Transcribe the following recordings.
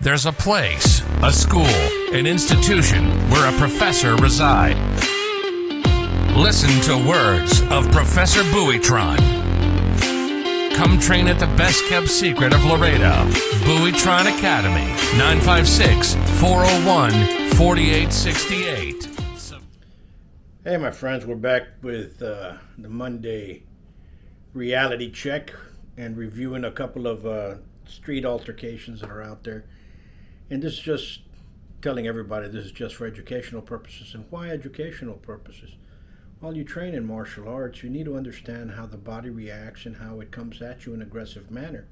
there's a place, a school, an institution where a professor resides. Listen to words of Professor Buitron. Come train at the best-kept secret of Laredo, Buitron Academy, 956-401-4868. Hey, my friends, we're back with the Monday reality check and reviewing a couple of street altercations that are out there. And this is just telling everybody this is just for educational purposes. And why educational purposes? While you train in martial arts, you need to understand how the body reacts and how it comes at you in an aggressive manner.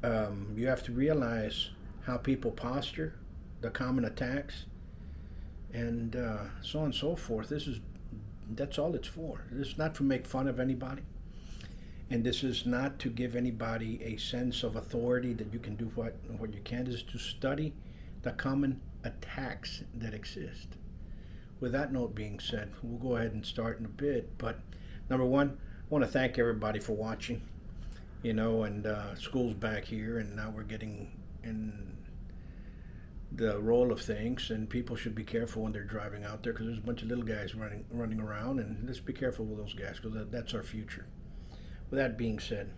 You have to realize how people posture, the common attacks, and so on and so forth. That's all it's for. This is not to make fun of anybody, and this is not to give anybody a sense of authority that you can do what you can. This is to study the common attacks that exist. With that note being said, we'll go ahead and start in a bit. But number one, I want to thank everybody for watching. And school's back here, and now we're getting in the roll of things, and people should be careful when they're driving out there because there's a bunch of little guys running around, and let's be careful with those guys because that's our future. With that being said,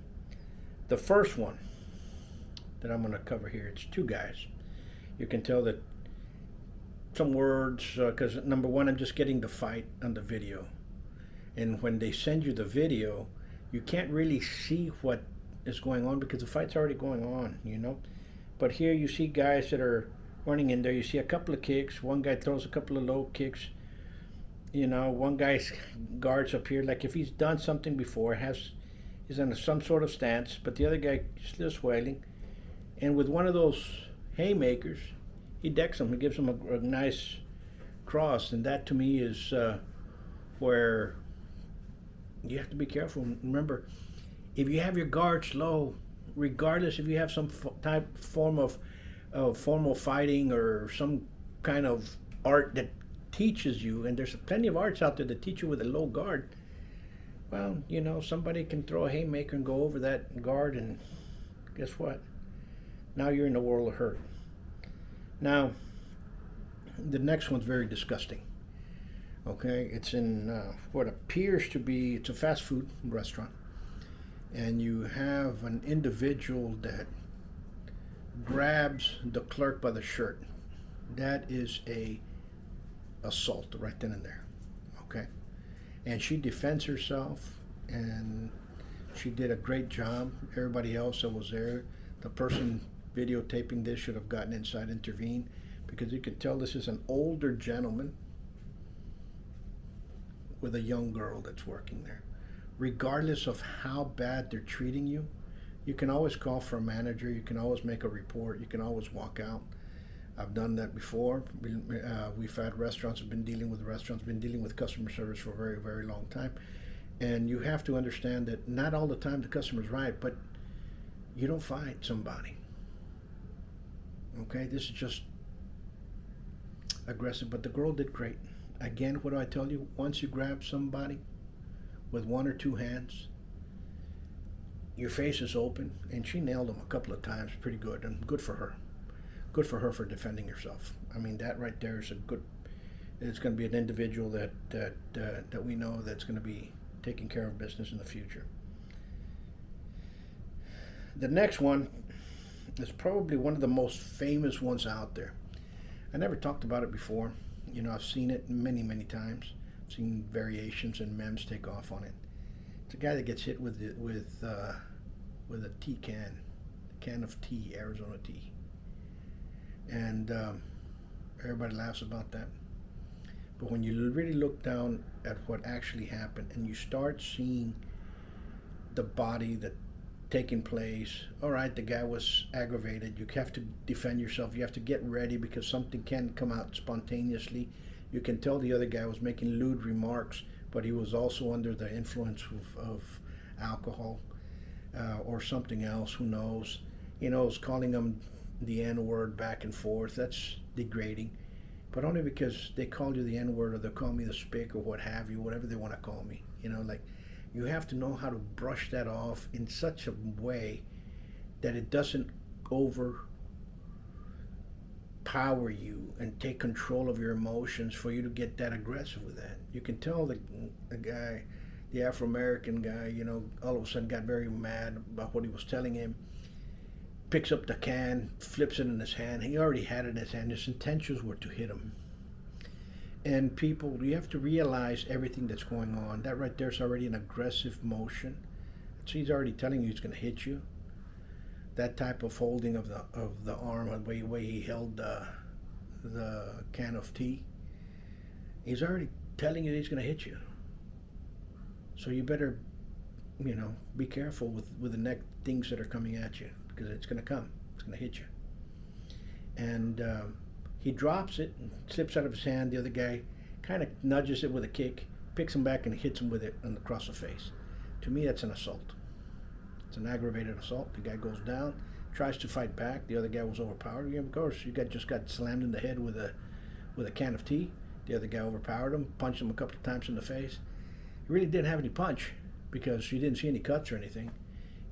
the first one that I'm going to cover here, it's two guys. You can tell that some words, because number one, I'm just getting the fight on the video, and when they send you the video, you can't really see what is going on because the fight's already going on, but here you see guys that are running in there. You see a couple of kicks, one guy throws a couple of low kicks, one guy's guards up here like if he's done something before, he's in some sort of stance, but the other guy is still swailing, and with one of those haymakers he decks him. He gives him a nice cross, and that to me is where you have to be careful. Remember, if you have your guards low, regardless if you have some form of formal fighting or some kind of art that teaches you, and there's plenty of arts out there that teach you with a low guard, well, somebody can throw a haymaker and go over that guard, and guess what? Now you're in a world of hurt. Now, the next one's very disgusting. Okay, it's in what appears to be, it's a fast food restaurant, and you have an individual that grabs the clerk by the shirt. That is a assault right then and there. Okay, and she defends herself, and she did a great job. Everybody else that was there, the person videotaping this should have gotten inside, intervened, because you could tell this is an older gentleman with a young girl that's working there. Regardless of how bad they're treating you, you can always call for a manager, you can always make a report, you can always walk out. I've done that before. We've had restaurants, been dealing with customer service for a very, very long time. And you have to understand that not all the time the customer's right, but you don't fight somebody. Okay, this is just aggressive, but the girl did great. Again, what do I tell you? Once you grab somebody with one or two hands, your face is open, and she nailed him a couple of times pretty good, and good for her. Good for her for defending herself. I mean, that right there is it's going to be an individual that we know that's going to be taking care of business in the future. The next one is probably one of the most famous ones out there. I never talked about it before. I've seen it many, many times. I've seen variations and memes take off on it. It's a guy that gets hit with a tea can of tea, Arizona tea. And everybody laughs about that. But when you really look down at what actually happened and you start seeing the body that taking place, all right, the guy was aggravated. You have to defend yourself. You have to get ready because something can come out spontaneously. You can tell the other guy was making lewd remarks, but he was also under the influence of alcohol or something else, who knows. Was calling him the N-word back and forth. That's degrading. But only because they call you the N-word or they call me the spick or what have you, whatever they want to call me. You have to know how to brush that off in such a way that it doesn't overpower you and take control of your emotions for you to get that aggressive with that. You can tell the guy, the Afro-American guy, all of a sudden got very mad about what he was telling him, picks up the can, flips it in his hand. He already had it in his hand. His intentions were to hit him. And people, you have to realize everything that's going on. That right there is already an aggressive motion. So he's already telling you he's going to hit you. That type of holding of the arm, the way he held the can of tea, he's already telling you he's going to hit you. So you better, be careful with the next things that are coming at you, because it's going to come. It's going to hit you. And he drops it and slips out of his hand. The other guy kind of nudges it with a kick, picks him back and hits him with it across the face. To me, that's an assault. It's an aggravated assault. The guy goes down, tries to fight back. The other guy was overpowered. Yeah, of course, just got slammed in the head with a can of tea. The other guy overpowered him, punched him a couple of times in the face. He really didn't have any punch because you didn't see any cuts or anything.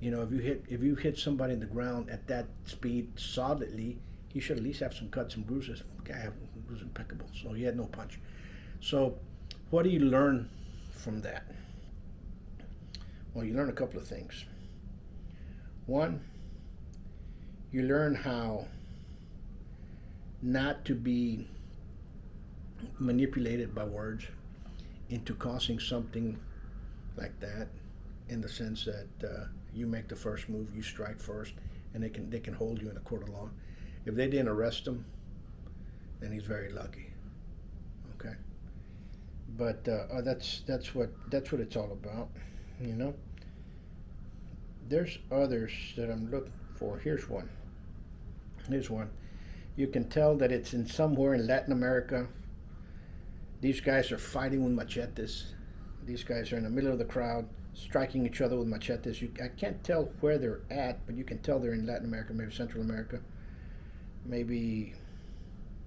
If you hit somebody in the ground at that speed solidly, he should at least have some cuts and bruises. The guy was impeccable, so he had no punch. So what do you learn from that? Well, you learn a couple of things. One, you learn how not to be manipulated by words into causing something like that, in the sense that you make the first move, you strike first, and they can hold you in a court of law. If they didn't arrest him, then he's very lucky. Okay, but that's what it's all about. There's others that I'm looking for. Here's one. You can tell that it's in somewhere in Latin America. These guys are fighting with machetes. These guys are in the middle of the crowd, striking each other with machetes. I can't tell where they're at, but you can tell they're in Latin America, maybe Central America, maybe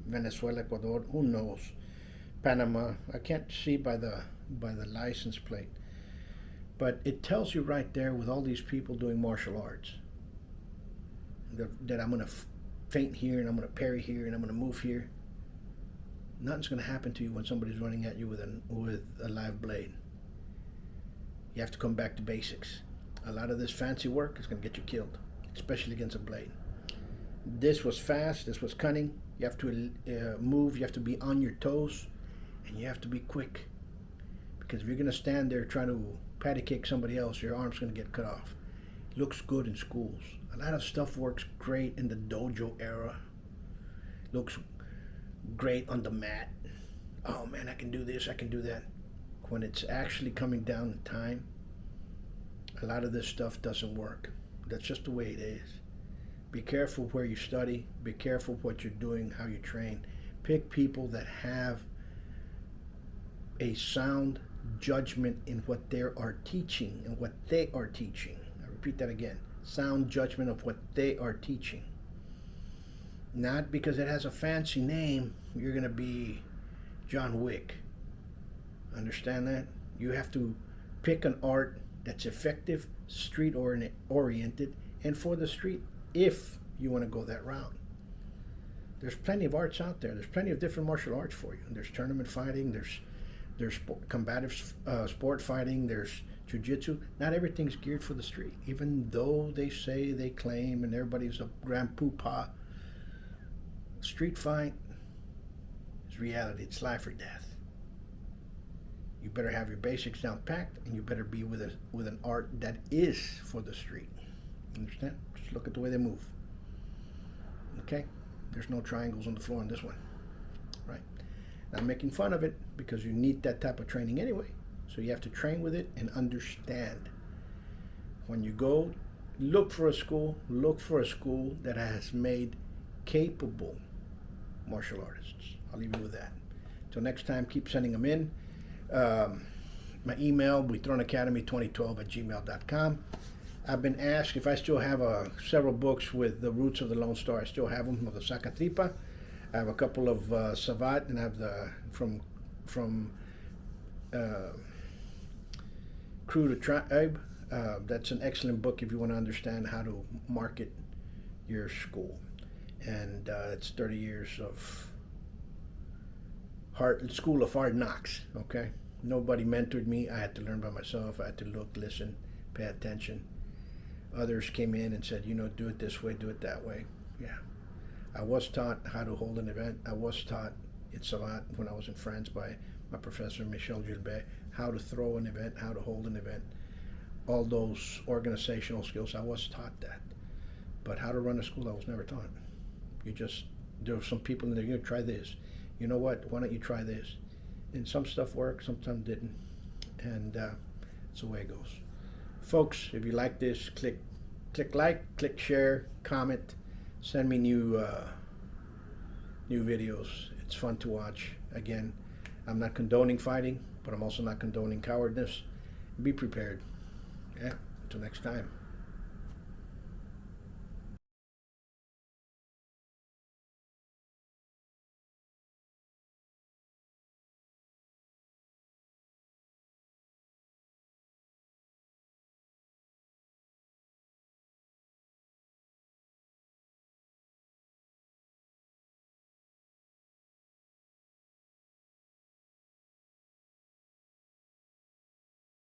Venezuela, Ecuador, who knows? Panama. I can't see by the license plate. But it tells you right there, with all these people doing martial arts, that I'm going to feint here, and I'm going to parry here, and I'm going to move here. Nothing's going to happen to you when somebody's running at you with a live blade. You have to come back to basics. A lot of this fancy work is going to get you killed, especially against a blade. This was fast. This was cunning. You have to move. You have to be on your toes, and you have to be quick. Because if you're going to stand there trying to patty cake somebody else, your arm's going to get cut off. It looks good in schools. A lot of stuff works great in the dojo era. Looks great on the mat. Oh man, I can do this, I can do that. When it's actually coming down in time, a lot of this stuff doesn't work. That's just the way it is. Be careful where you study. Be careful what you're doing, how you train. Pick people that have a sound judgment in what they are teaching and what they are teaching. I repeat that again. Sound judgment of what they are teaching. Not because it has a fancy name, you're going to be John Wick. Understand that? You have to pick an art that's effective, street oriented, and for the street, if you want to go that route. There's plenty of arts out there. There's plenty of different martial arts for you. There's tournament fighting, there's combative sport fighting, there's jiu-jitsu. Not everything's geared for the street, even though they say, they claim, and everybody's a grand poopah. Street fight is reality. It's life or death. You better have your basics down packed, and you better be with an art that is for the street. Understand? Just look at the way they move. Okay? There's no triangles on the floor on this one. Right? Now, I'm making fun of it because you need that type of training anyway. So you have to train with it and understand. When you go, look for a school that has made capable martial artists. I'll leave you with that. Till next time, keep sending them in. My email, Buitron Academy 2012 at gmail.com. I've been asked if I still have several books with the roots of the Lone Star. I still have them, of the Sacatripa. I have a couple of Savate, and I have the from Crew to Tribe. That's an excellent book if you want to understand how to market your school. and it's 30 years of school of hard knocks. Okay, nobody mentored me. I had to learn by myself. I had to look, listen, pay attention. Others came in and said, do it this way, do it that way. Yeah, I was taught how to hold an event. I was taught in Savate when I was in France by my professor Michel Gilbert how to throw an event, how to hold an event. All those organizational skills, I was taught that. But how to run a school, I was never taught. There were some people in there, try this. You know what, why don't you try this? And some stuff worked, sometimes didn't. And that's the way it goes. Folks, if you like this, click like, click share, comment, send me new videos. It's fun to watch. Again, I'm not condoning fighting, but I'm also not condoning cowardice. Be prepared. Yeah, until next time.